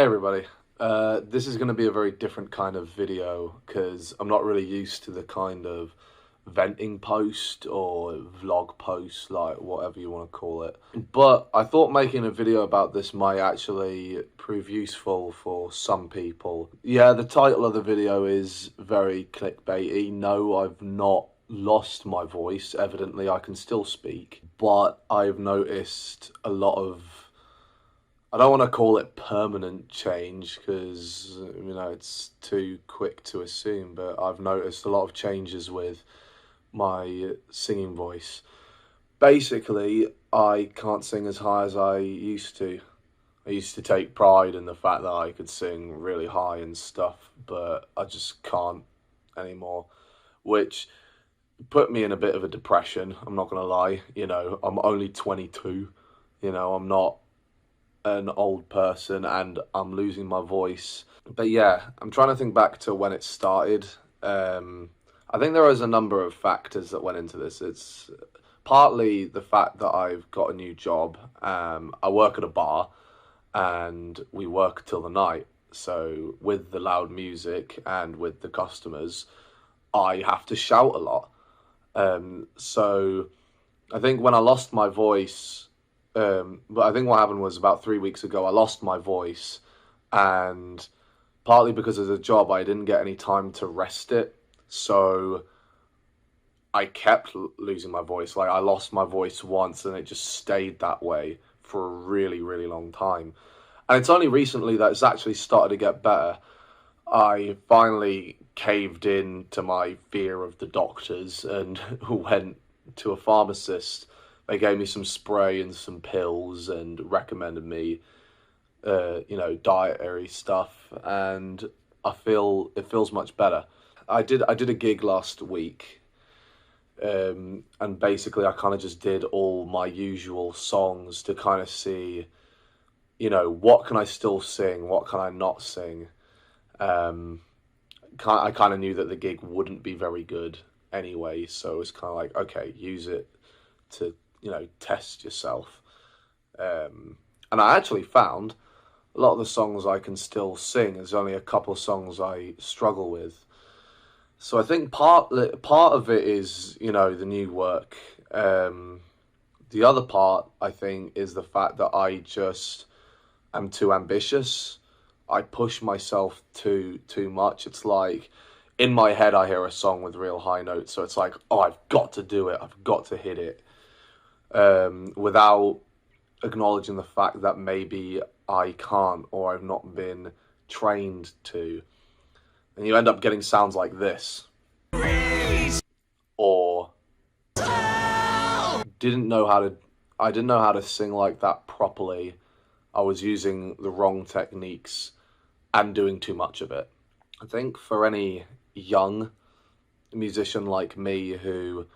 everybody, this is going to be a very different kind of video because I'm not really used to the kind of venting post or vlog post, like whatever you want to call it. But I thought making a video about this might actually prove useful for some people. Yeah, the title of the video is very clickbaity. No, I've not lost my voice. Evidently, I can still speak, but I've noticed a lot of, I don't want to call it permanent change because, it's too quick to assume, but I've noticed a lot of changes with my singing voice. Basically, I can't sing as high as I used to. I used to take pride in the fact that I could sing really high and stuff, but I just can't anymore, which put me in a bit of a depression. I'm not going to lie. I'm only 22. I'm not an old person and I'm losing my voice. But yeah, I'm trying to think back to when it started. I think there was a number of factors that went into this. It's partly the fact that I've got a new job. I work at a bar and we work till the night. So with the loud music and with the customers, I have to shout a lot. So I think when I lost my voice, but I think what happened was about 3 weeks ago, I lost my voice, and partly because of the job, I didn't get any time to rest it. So I kept losing my voice. Like, I lost my voice once and it just stayed that way for a really, really long time. And it's only recently that it's actually started to get better. I finally caved in to my fear of the doctors and went to a pharmacist. They gave me some spray and some pills and recommended me, dietary stuff, and it feels much better. I did a gig last week, and basically I kind of just did all my usual songs to kind of see, what can I still sing, what can I not sing. I kind of knew that the gig wouldn't be very good anyway, so it was kind of like, okay, use it to test yourself. And I actually found a lot of the songs I can still sing. There's only a couple songs I struggle with. So I think part of it is, the new work. The other part, I think, is the fact that I just am too ambitious. I push myself too much. It's like, in my head, I hear a song with real high notes, so it's like, oh, I've got to do it. I've got to hit it. Without acknowledging the fact that maybe I can't, or I've not been trained to. And you end up getting sounds like this. Or I didn't know how to sing like that properly. I was using the wrong techniques and doing too much of it. I think for any young musician like me who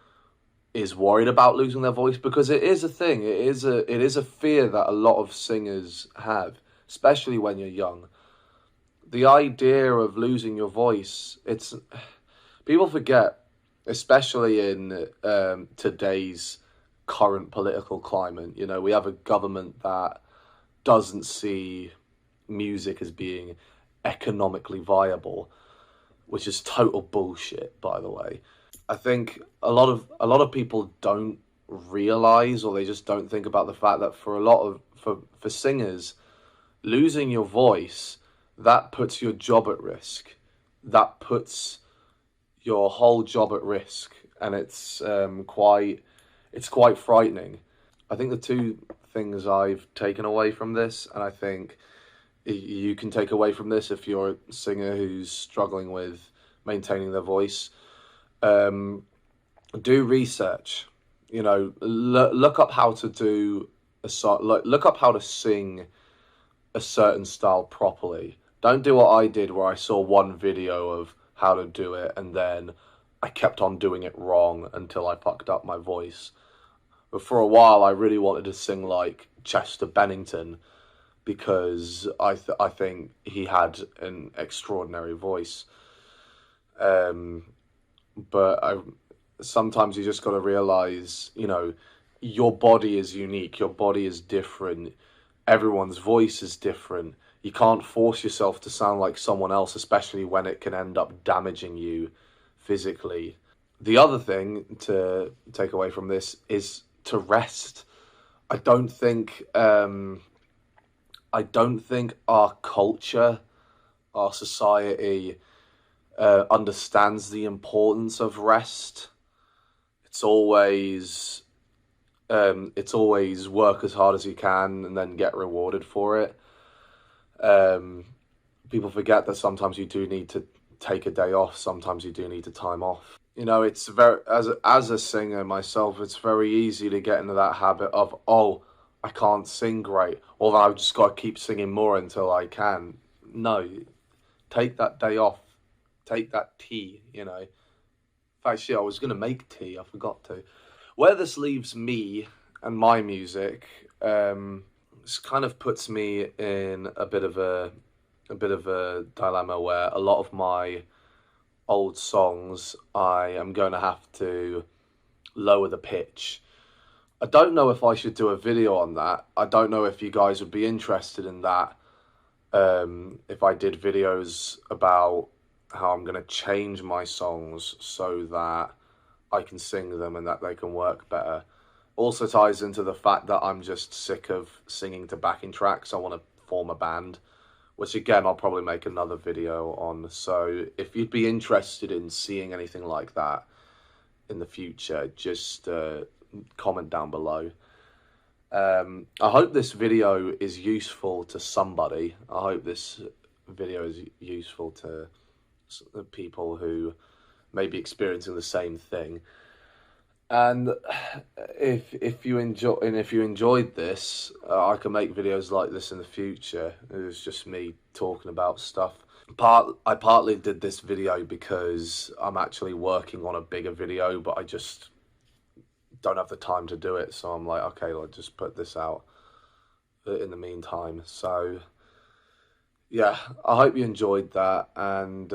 is worried about losing their voice, because it is a thing, it is a fear that a lot of singers have, especially when you're young. The idea of losing your voice, people forget, especially in today's current political climate. We have a government that doesn't see music as being economically viable, which is total bullshit, by the way. I think a lot of people don't realize, or they just don't think about the fact that for singers, losing your voice, that puts your job at risk. That puts your whole job at risk, and it's quite frightening. I think the two things I've taken away from this, and I think you can take away from this if you're a singer who's struggling with maintaining their voice. Do research. Look up how to do look up how to sing a certain style properly. Don't do what I did, where I saw one video of how to do it and then I kept on doing it wrong until I fucked up my voice. But for a while, I really wanted to sing like Chester Bennington because I think he had an extraordinary voice. But sometimes you just got to realize, your body is unique. Your body is different. Everyone's voice is different. You can't force yourself to sound like someone else, especially when it can end up damaging you physically. The other thing to take away from this is to rest. I don't think I don't think our culture, our society understands the importance of rest. It's always it's always work as hard as you can and then get rewarded for it. Um, People forget that sometimes you do need to take a day off. Sometimes you do need to time off. You know, it's very as a singer myself, it's very easy to get into that habit of, oh, I can't sing great, or that I've just got to keep singing more until I can. No, take that day off. Take that tea. You know. In fact, shit, I was gonna make tea. I forgot to. Where this leaves me and my music, this kind of puts me in a bit of a dilemma where a lot of my old songs I am going to have to lower the pitch. I don't know if I should do a video on that. I don't know if you guys would be interested in that. If I did videos about how I'm going to change my songs so that I can sing them and that they can work better. Also ties into the fact that I'm just sick of singing to backing tracks. I want to form a band, which again I'll probably make another video on. So if you'd be interested in seeing anything like that in the future, just comment down below. I hope this video is useful to somebody. I hope this video is useful to people who may be experiencing the same thing. And if you enjoyed this, I can make videos like this in the future. It was just me talking about stuff. I partly did this video because I'm actually working on a bigger video, but I just don't have the time to do it. So I'm like, okay, I'll just put this out in the meantime. So yeah, I hope you enjoyed that, and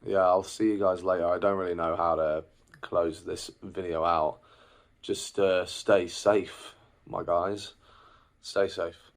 yeah, I'll see you guys later. I don't really know how to close this video out. Just stay safe, my guys. Stay safe.